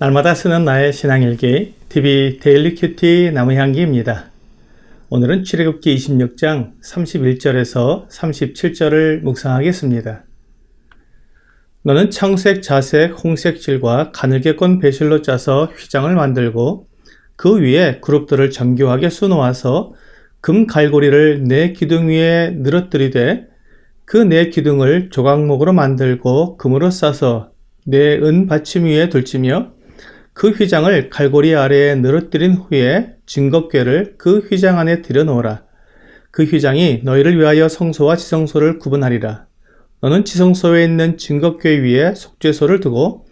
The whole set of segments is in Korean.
날마다 쓰는 나의 신앙일기 TV 데일리 큐티 나무향기입니다. 오늘은 출애굽기 26장 31절에서 37절을 묵상하겠습니다. 너는 청색, 자색, 홍색 실과 가늘게 꼰 배실로 짜서 휘장을 만들고 그 위에 그룹들을 정교하게 수놓아서 금 갈고리를 네 기둥 위에 늘어뜨리되 그 네 기둥을 조각목으로 만들고 금으로 싸서 네 은 받침 위에 둘지며 그 휘장을 갈고리 아래에 늘어뜨린 후에 증거궤를 그 휘장 안에 들여놓으라. 그 휘장이 너희를 위하여 성소와 지성소를 구분하리라. 너는 지성소에 있는 증거궤 위에 속죄소를 두고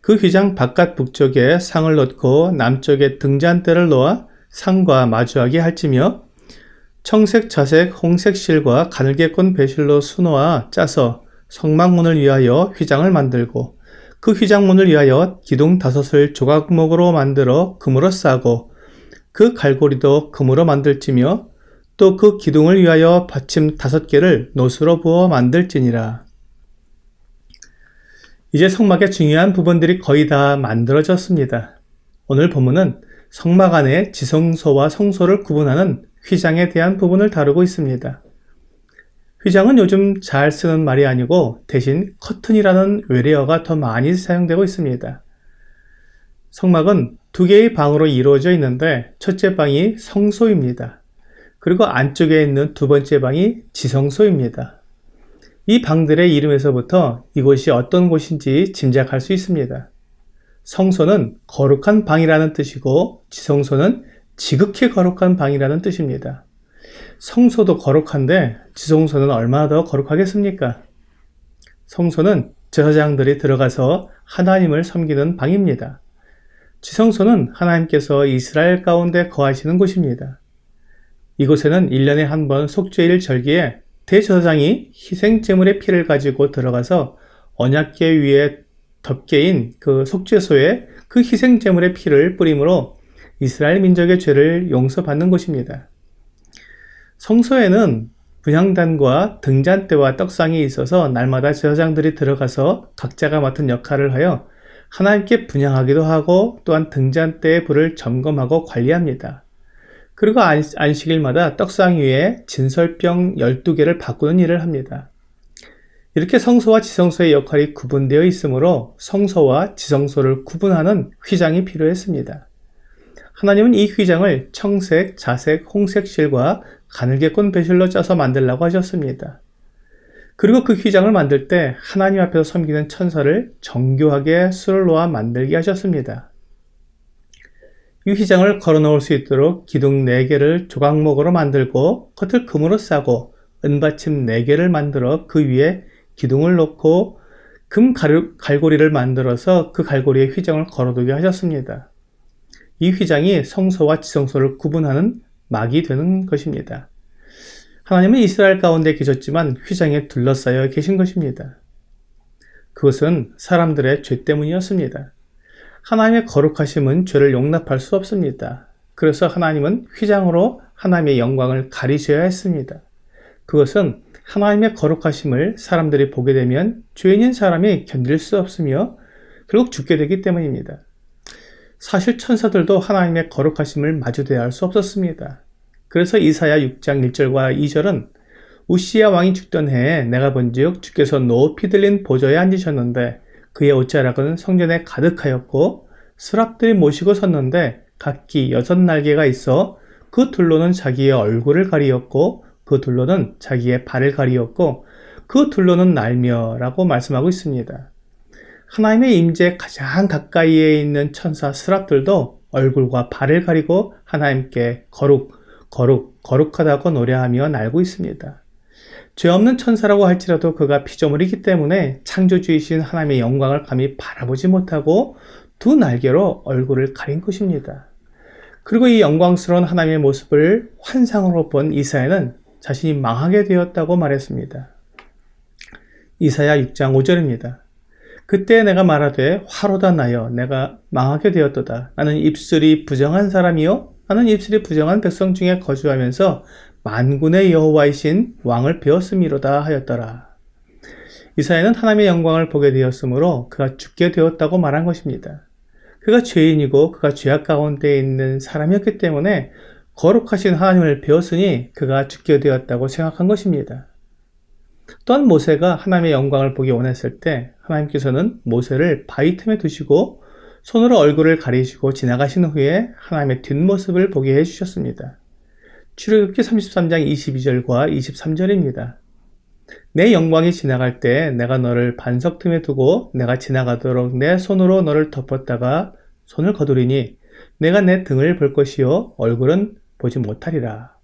그 휘장 바깥 북쪽에 상을 놓고 남쪽에 등잔대를 놓아 상과 마주하게 할지며 청색, 자색, 홍색 실과 가늘게 꼰 배실로 수놓아 짜서 성막문을 위하여 휘장을 만들고 그 휘장문을 위하여 기둥 5을 조각목으로 만들어 금으로 싸고 그 갈고리도 금으로 만들지며 또 그 기둥을 위하여 받침 5개를 노수로 부어 만들지니라. 이제 성막의 중요한 부분들이 거의 다 만들어졌습니다. 오늘 본문은 성막 안에 지성소와 성소를 구분하는 휘장에 대한 부분을 다루고 있습니다. 휘장은 요즘 잘 쓰는 말이 아니고 대신 커튼이라는 외래어가 더 많이 사용되고 있습니다. 성막은 2개의 방으로 이루어져 있는데 첫째 방이 성소입니다. 그리고 안쪽에 있는 두 번째 방이 지성소입니다. 이 방들의 이름에서부터 이곳이 어떤 곳인지 짐작할 수 있습니다. 성소는 거룩한 방이라는 뜻이고 지성소는 지극히 거룩한 방이라는 뜻입니다. 성소도 거룩한데 지성소는 얼마나 더 거룩하겠습니까? 성소는 제사장들이 들어가서 하나님을 섬기는 방입니다. 지성소는 하나님께서 이스라엘 가운데 거하시는 곳입니다. 이곳에는 1년에 한 번 속죄일 절기에 대제사장이 희생제물의 피를 가지고 들어가서 언약궤 위에 덮개인 그 속죄소에 그 희생제물의 피를 뿌림으로 이스라엘 민족의 죄를 용서받는 곳입니다. 성소에는 분향단과 등잔대와 떡상이 있어서 날마다 제사장들이 들어가서 각자가 맡은 역할을 하여 하나님께 분향하기도 하고 또한 등잔대의 불을 점검하고 관리합니다. 그리고 안식일마다 떡상 위에 진설병 12개를 바꾸는 일을 합니다. 이렇게 성소와 지성소의 역할이 구분되어 있으므로 성소와 지성소를 구분하는 휘장이 필요했습니다. 하나님은 이 휘장을 청색, 자색, 홍색 실과 가늘게 꼰 배실로 짜서 만들라고 하셨습니다. 그리고 그 휘장을 만들 때 하나님 앞에서 섬기는 천사를 정교하게 수를 놓아 만들게 하셨습니다. 이 휘장을 걸어놓을 수 있도록 기둥 4개를 조각목으로 만들고 겉을 금으로 싸고 은받침 4개를 만들어 그 위에 기둥을 놓고 금 갈고리를 만들어서 그 갈고리에 휘장을 걸어두게 하셨습니다. 이 휘장이 성소와 지성소를 구분하는 막이 되는 것입니다. 하나님은 이스라엘 가운데 계셨지만 휘장에 둘러싸여 계신 것입니다. 그것은 사람들의 죄 때문이었습니다. 하나님의 거룩하심은 죄를 용납할 수 없습니다. 그래서 하나님은 휘장으로 하나님의 영광을 가리셔야 했습니다. 그것은 하나님의 거룩하심을 사람들이 보게 되면 죄인인 사람이 견딜 수 없으며 결국 죽게 되기 때문입니다. 사실 천사들도 하나님의 거룩하심을 마주대할 수 없었습니다. 그래서 이사야 6장 1절과 2절은 우시야 왕이 죽던 해에 내가 본즉 주께서 높이 들린 보좌에 앉으셨는데 그의 옷자락은 성전에 가득하였고 스랍들이 모시고 섰는데 각기 6날개가 있어 그 둘로는 자기의 얼굴을 가리었고 그 둘로는 자기의 발을 가리었고 그 둘로는 날며라고 말씀하고 있습니다. 하나님의 임재에 가장 가까이에 있는 천사 스랍들도 얼굴과 발을 가리고 하나님께 거룩하다고 노래하며 날고 있습니다. 죄 없는 천사라고 할지라도 그가 피조물이기 때문에 창조주이신 하나님의 영광을 감히 바라보지 못하고 두 날개로 얼굴을 가린 것입니다. 그리고 이 영광스러운 하나님의 모습을 환상으로 본 이사야는 자신이 망하게 되었다고 말했습니다. 이사야 6장 5절입니다. 그때 내가 말하되 화로다 나여 내가 망하게 되었도다. 나는 입술이 부정한 사람이요 나는 입술이 부정한 백성 중에 거주하면서 만군의 여호와이신 왕을 배웠음이로다 하였더라. 이사야는 하나님의 영광을 보게 되었으므로 그가 죽게 되었다고 말한 것입니다. 그가 죄인이고 그가 죄악 가운데 있는 사람이었기 때문에 거룩하신 하나님을 배웠으니 그가 죽게 되었다고 생각한 것입니다. 또한 모세가 하나님의 영광을 보기 원했을 때 하나님께서는 모세를 바위 틈에 두시고 손으로 얼굴을 가리시고 지나가신 후에 하나님의 뒷모습을 보게 해주셨습니다. 출애굽기 33장 22절과 23절입니다. 내 영광이 지나갈 때 내가 너를 반석 틈에 두고 내가 지나가도록 내 손으로 너를 덮었다가 손을 거두리니 내가 내 등을 볼 것이요 얼굴은 보지 못하리라.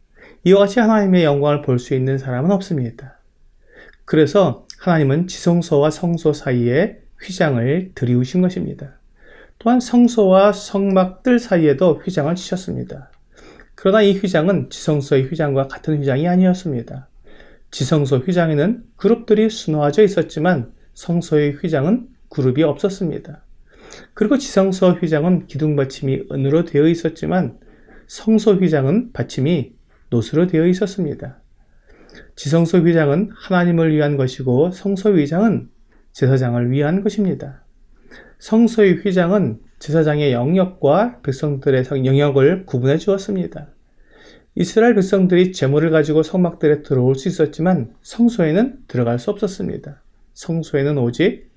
이와 같이 하나님의 영광을 볼 수 있는 사람은 없습니다. 그래서 하나님은 지성소와 성소 사이에 휘장을 들이우신 것입니다. 또한 성소와 성막들 사이에도 휘장을 치셨습니다. 그러나 이 휘장은 지성소의 휘장과 같은 휘장이 아니었습니다. 지성소 휘장에는 그룹들이 수놓아져 있었지만 성소의 휘장은 그룹이 없었습니다. 그리고 지성소 휘장은 기둥 받침이 은으로 되어 있었지만 성소 휘장은 받침이 노수로 되어 있었습니다. 지성소 휘장은 하나님을 위한 것이고 성소 휘장은 제사장을 위한 것입니다. 성소의 휘장은 제사장의 영역과 백성들의 영역을 구분해 주었습니다. 이스라엘 백성들이 제물을 가지고 성막들에 들어올 수 있었지만 성소에는 들어갈 수 없었습니다. 성소에는 오직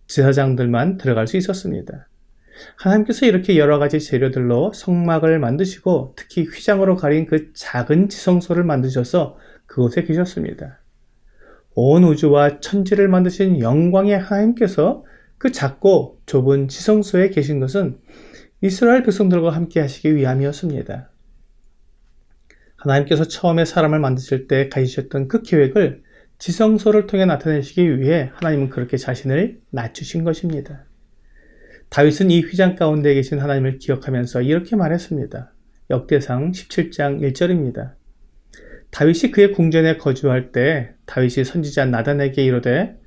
제사장들만 들어갈 수 있었습니다. 하나님께서 이렇게 여러 가지 재료들로 성막을 만드시고 특히 휘장으로 가린 그 작은 지성소를 만드셔서 그곳에 계셨습니다. 온 우주와 천지를 만드신 영광의 하나님께서 그 작고 좁은 지성소에 계신 것은 이스라엘 백성들과 함께 하시기 위함이었습니다. 하나님께서 처음에 사람을 만드실 때 가지셨던 그 계획을 지성소를 통해 나타내시기 위해 하나님은 그렇게 자신을 낮추신 것입니다. 다윗은 이 휘장 가운데 계신 하나님을 기억하면서 이렇게 말했습니다. 역대상 17장 1절입니다. 다윗이 그의 궁전에 거주할 때 다윗이 선지자 나단에게 이르되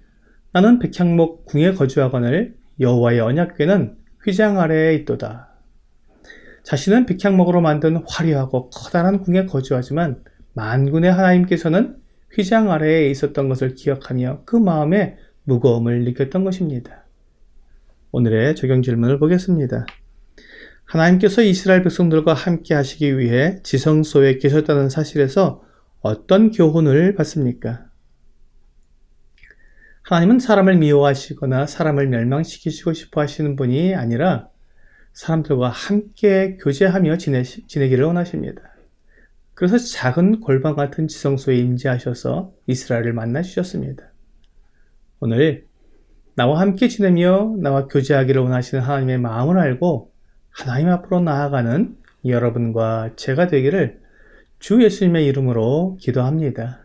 나는 백향목 궁에 거주하거늘 여호와의 언약궤는 휘장 아래에 있도다. 자신은 백향목으로 만든 화려하고 커다란 궁에 거주하지만 만군의 하나님께서는 휘장 아래에 있었던 것을 기억하며 그 마음에 무거움을 느꼈던 것입니다. 오늘의 적용 질문을 보겠습니다. 하나님께서 이스라엘 백성들과 함께 하시기 위해 지성소에 계셨다는 사실에서 어떤 교훈을 받습니까? 하나님은 사람을 미워하시거나 사람을 멸망시키시고 싶어 하시는 분이 아니라 사람들과 함께 교제하며 지내기를 원하십니다. 그래서 작은 골방 같은 지성소에 임재하셔서 이스라엘을 만나주셨습니다. 오늘 나와 함께 지내며 나와 교제하기를 원하시는 하나님의 마음을 알고 하나님 앞으로 나아가는 여러분과 제가 되기를 주 예수님의 이름으로 기도합니다.